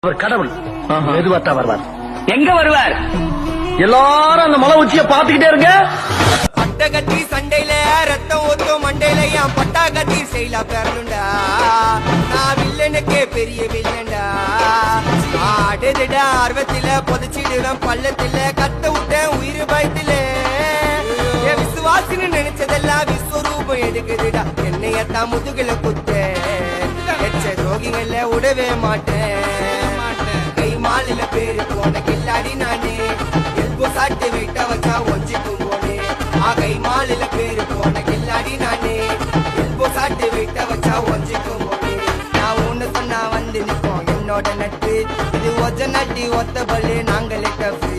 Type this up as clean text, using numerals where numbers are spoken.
அவர் கடவுள் மெதுவாத்தா வருவார். எங்க வருவார்? எல்லாரும் அந்த மலை உச்சிய பாத்துக்கிட்டே இருங்க. பட்ட கட்டி சண்டையில ரத்தம் ஊத்தும் மண்டையில என் பட்டா கட்டி செயலா பேரலுண்டா. நான் வில்லனுக்கே பெரிய வில்லன்டா. ஆடுதுடா ஆர்வத்தில புதைச்சிடுவேன் பள்ளத்தில கத்த விட்டேன் உயிர் பயத்தில. என் விசுவாசின்னு நினைச்சதெல்லாம் விஸ்வரூபம் எடுக்குதுடா. என்னையத்தான் முதுகுல குத்த எச்ச ரோகிகள விடவே மாட்டேன். கை மாலில பேரு போன கில்லாடி நானே எல்போ சாட்டு வெயிட்ட வச்சா ஒஞ்சிக்கும் போனே. கை மாலில பேரு போன கில்லாடி நானே எல்போ சாட்டு வெயிட்ட வச்சா ஒஞ்சிக்கும் போனே. நான் ஒண்ணு சொன்னா வந்து நிப்போம் என்னோட நட்பு இது ஒஜ நட்டி ஒத்த பல்லு நாங்களே கஃபி.